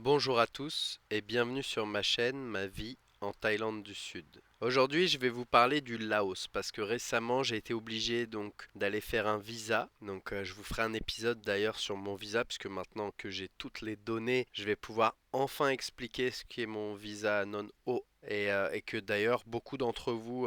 Bonjour à tous et bienvenue sur ma chaîne Ma vie en Thaïlande du Sud. Aujourd'hui, je vais vous parler du Laos parce que récemment, j'ai été obligé donc d'aller faire un visa. Je vous ferai un épisode d'ailleurs sur mon visa puisque maintenant que j'ai toutes les données, je vais pouvoir enfin expliquer ce qu'est mon visa non-O et que d'ailleurs beaucoup d'entre vous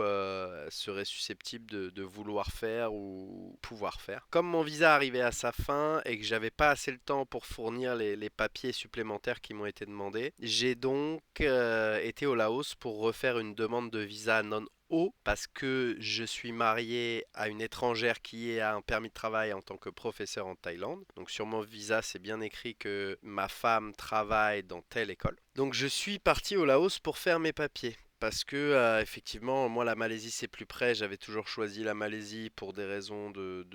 seraient susceptibles de vouloir faire ou pouvoir faire. Comme mon visa arrivait à sa fin et que j'avais pas assez le temps pour fournir les papiers supplémentaires qui m'ont été demandés, j'ai donc été au Laos pour refaire une demande de visa non-O parce que je suis marié à une étrangère qui a un permis de travail en tant que professeur en Thaïlande. Donc sur mon visa, c'est bien écrit que ma femme travaille dans telle école. Donc je suis parti au Laos pour faire mes papiers. Parce que effectivement, moi la Malaisie c'est plus près. J'avais toujours choisi la Malaisie pour des raisons de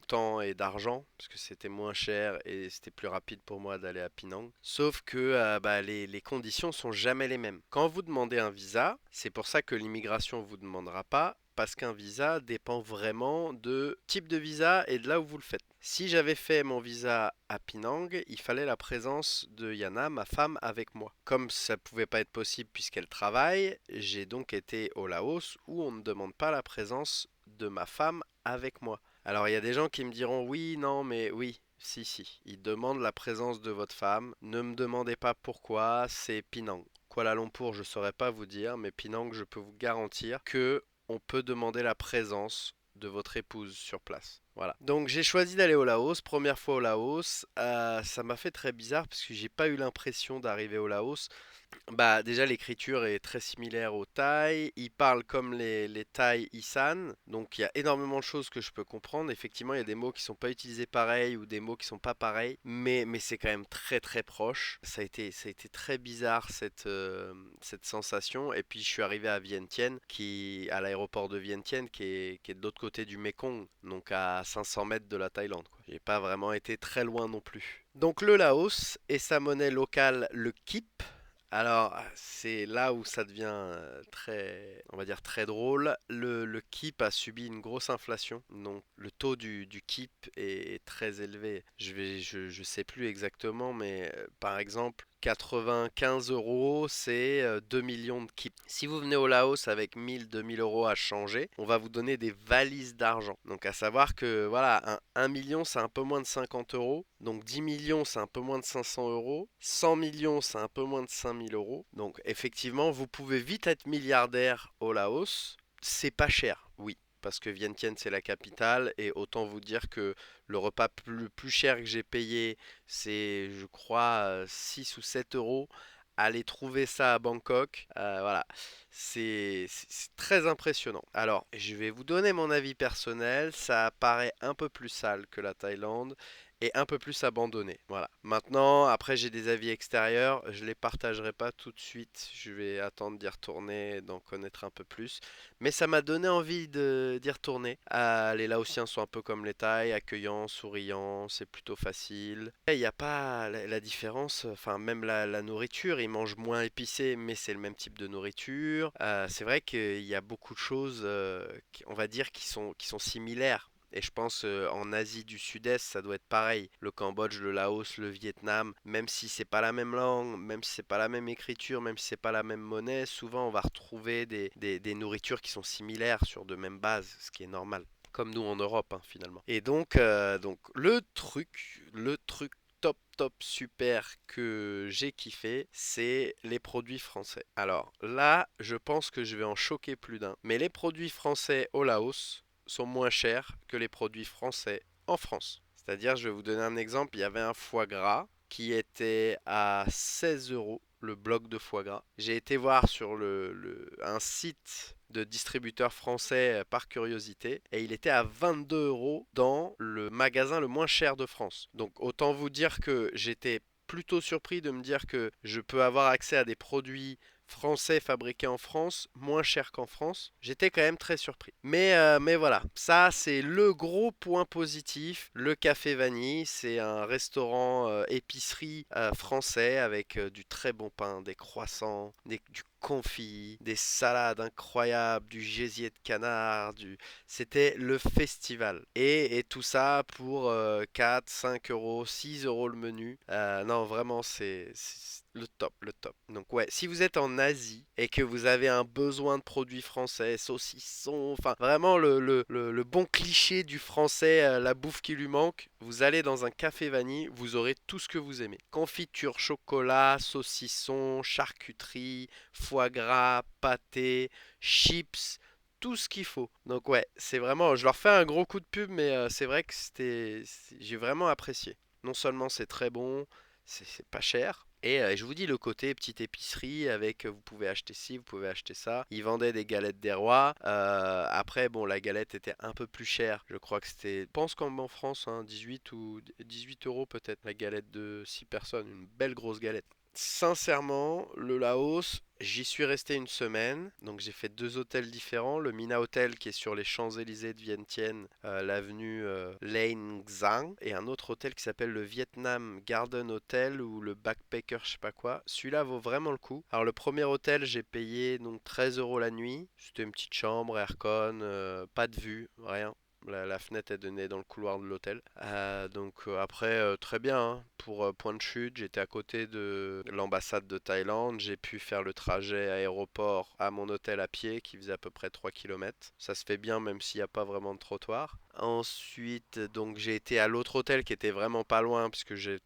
temps et d'argent, parce que c'était moins cher et c'était plus rapide pour moi d'aller à Penang. Sauf que les conditions sont jamais les mêmes. Quand vous demandez un visa, c'est pour ça que l'immigration vous demandera pas, parce qu'un visa dépend vraiment de type de visa et de là où vous le faites. Si j'avais fait mon visa à Penang, il fallait la présence de Yana, ma femme, avec moi. Comme ça pouvait pas être possible puisqu'elle travaille, j'ai donc été au Laos où on ne demande pas la présence de ma femme avec moi. Alors il y a des gens qui me diront oui, non, mais oui. Si, si, ils demandent la présence de votre femme. Ne me demandez pas pourquoi, c'est Penang. Kuala Lumpur, je ne saurais pas vous dire, mais Penang, je peux vous garantir que on peut demander la présence de votre épouse sur place. Voilà. Donc j'ai choisi d'aller au Laos, première fois au Laos. Ça m'a fait très bizarre parce que j'ai pas eu l'impression d'arriver au Laos. Bah déjà l'écriture est très similaire au thaï, ils parlent comme les thaïs Isan, donc il y a énormément de choses que je peux comprendre. Effectivement, il y a des mots qui sont pas utilisés pareil ou des mots qui sont pas pareils, mais c'est quand même très très proche. Ça a été très bizarre cette sensation. Et puis je suis arrivé à Vientiane, à l'aéroport de Vientiane, qui est de l'autre côté du Mékong, donc à 500 mètres de la Thaïlande, quoi. J'ai pas vraiment été très loin non plus. Donc le Laos et sa monnaie locale, le kip. Alors, c'est là où ça devient très, on va dire très drôle. Le KIP a subi une grosse inflation, donc le taux du KIP est très élevé. Je sais plus exactement, mais par exemple, 95 euros, c'est 2 millions de KIP. Si vous venez au Laos avec 1000, 2000 euros à changer, on va vous donner des valises d'argent. Donc à savoir que voilà, un million, c'est un peu moins de 50 euros. Donc 10 millions, c'est un peu moins de 500 euros. 100 millions, c'est un peu moins de 5000 euros. Donc effectivement, vous pouvez vite être milliardaire au Laos. C'est pas cher, oui. Parce que Vientiane, c'est la capitale. Et autant vous dire que le repas le plus cher que j'ai payé, c'est, je crois, 6 ou 7 euros. Aller trouver ça à Bangkok, voilà, c'est très impressionnant. Alors, je vais vous donner mon avis personnel. Ça paraît un peu plus sale que la Thaïlande et un peu plus abandonné. Voilà. Maintenant, après, j'ai des avis extérieurs. Je les partagerai pas tout de suite. Je vais attendre d'y retourner, d'en connaître un peu plus. Mais ça m'a donné envie d'y retourner. Les Laotiens sont un peu comme les Thaïs, accueillants, souriants, c'est plutôt facile. Il n'y a pas la différence, enfin même la nourriture, ils mangent moins épicé, mais c'est le même type de nourriture. C'est vrai qu'il y a beaucoup de choses, on va dire, qui sont similaires. Et je pense en Asie du Sud-Est, ça doit être pareil. Le Cambodge, le Laos, le Vietnam, même si c'est pas la même langue, même si c'est pas la même écriture, même si c'est pas la même monnaie, souvent on va retrouver des nourritures qui sont similaires sur de mêmes bases, ce qui est normal. Comme nous en Europe, hein, finalement. Et donc le truc top top super que j'ai kiffé, c'est les produits français. Alors là, je pense que je vais en choquer plus d'un. Mais les produits français au Laos sont moins chers que les produits français en France. C'est-à-dire, je vais vous donner un exemple, il y avait un foie gras qui était à 16 euros le bloc de foie gras. J'ai été voir sur un site de distributeur français par curiosité et il était à 22 euros dans le magasin le moins cher de France. Donc autant vous dire que j'étais plutôt surpris de me dire que je peux avoir accès à des produits français fabriqué en France, moins cher qu'en France. J'étais quand même très surpris. Mais voilà, ça c'est le gros point positif. Le Café Vanille, c'est un restaurant épicerie français avec du très bon pain, des croissants, du confit, des salades incroyables, du gésier de canard, c'était le festival. Et tout ça pour 4, 5 euros, 6 euros le menu. Non, vraiment, c'est le top, le top. Donc ouais, si vous êtes en Asie et que vous avez un besoin de produits français, saucissons, enfin vraiment le bon cliché du français, la bouffe qui lui manque, vous allez dans un café vanille, vous aurez tout ce que vous aimez. Confiture, chocolat, saucisson, charcuterie, foie gras, pâté, chips, tout ce qu'il faut. Donc ouais, c'est vraiment, je leur fais un gros coup de pub, mais c'est vrai que j'ai vraiment apprécié. Non seulement c'est très bon, c'est pas cher. Et je vous dis le côté petite épicerie avec vous pouvez acheter ci, vous pouvez acheter ça. Ils vendaient des galettes des rois. Après bon la galette était un peu plus chère. Je crois que c'était, je pense comme en France, hein, 18 ou 18 euros peut-être la galette de 6 personnes, une belle grosse galette. Sincèrement, le Laos, j'y suis resté une semaine. Donc j'ai fait deux hôtels différents. Le Mina Hotel qui est sur les Champs-Élysées de Vientiane, l'avenue Lane Xang. Et un autre hôtel qui s'appelle le Vietnam Garden Hotel ou le Backpacker je sais pas quoi. Celui-là vaut vraiment le coup. Alors le premier hôtel j'ai payé donc 13 euros la nuit. C'était une petite chambre, aircon, pas de vue, rien. La fenêtre est donnée dans le couloir de l'hôtel. Donc après, très bien, hein. Pour point de chute, j'étais à côté de l'ambassade de Thaïlande. J'ai pu faire le trajet aéroport à mon hôtel à pied qui faisait à peu près 3 kilomètres. Ça se fait bien même s'il n'y a pas vraiment de trottoir. Ensuite, donc j'ai été à l'autre hôtel qui était vraiment pas loin puisque je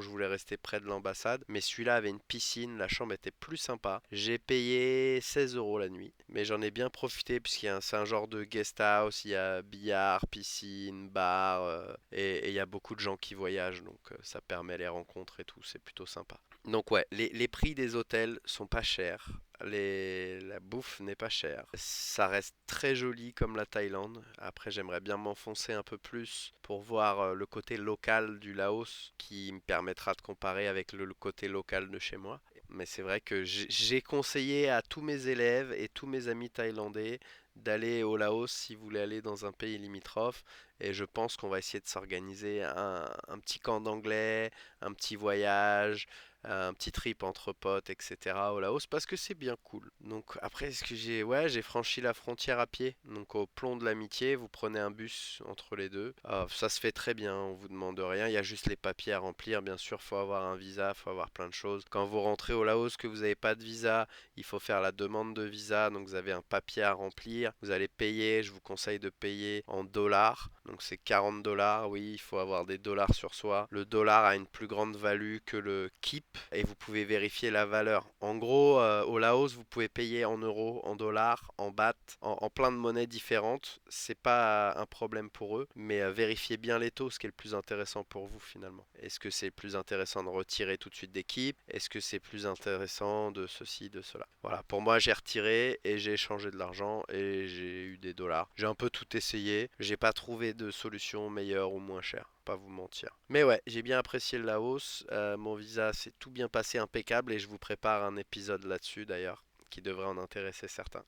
voulais rester près de l'ambassade. Mais celui-là avait une piscine, la chambre était plus sympa. J'ai payé 16 euros la nuit, mais j'en ai bien profité c'est un genre de guest house. Il y a billard, piscine, bar et il y a beaucoup de gens qui voyagent donc ça permet les rencontres et tout. C'est plutôt sympa. Donc ouais, les prix des hôtels sont pas chers. La bouffe n'est pas chère. Ça reste très joli comme la Thaïlande. Après, j'aimerais bien m'enfoncer un peu plus pour voir le côté local du Laos qui me permettra de comparer avec le côté local de chez moi. Mais c'est vrai que j'ai conseillé à tous mes élèves et tous mes amis thaïlandais d'aller au Laos si vous voulez aller dans un pays limitrophe. Et je pense qu'on va essayer de s'organiser un petit camp d'anglais, un petit voyage, un petit trip entre potes, etc. au Laos parce que c'est bien cool. Donc après, est-ce que j'ai franchi la frontière à pied. Donc au plomb de l'amitié, vous prenez un bus entre les deux. Ça se fait très bien, on vous demande rien. Il y a juste les papiers à remplir. Bien sûr, faut avoir un visa, faut avoir plein de choses. Quand vous rentrez au Laos, que vous n'avez pas de visa, il faut faire la demande de visa. Donc vous avez un papier à remplir. Vous allez payer. Je vous conseille de payer en dollars. Donc c'est 40 dollars. Oui, il faut avoir des dollars sur soi. Le dollar a une plus grande value que le KIP et vous pouvez vérifier la valeur. En gros, au Laos, vous pouvez payer en euros, en dollars, en bahts, en plein de monnaies différentes. C'est pas un problème pour eux, mais vérifiez bien les taux, ce qui est le plus intéressant pour vous finalement. Est-ce que c'est plus intéressant de retirer tout de suite d'équipe? Est-ce que c'est plus intéressant de ceci, de cela? Voilà, pour moi, j'ai retiré et j'ai échangé de l'argent et j'ai eu des dollars. J'ai un peu tout essayé. J'ai pas trouvé de solution meilleure ou moins chère, pas vous mentir. Mais ouais, j'ai bien apprécié le Laos. Mon visa s'est tout bien passé, impeccable, et je vous prépare un épisode là-dessus d'ailleurs, qui devrait en intéresser certains.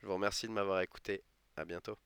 Je vous remercie de m'avoir écouté. À bientôt.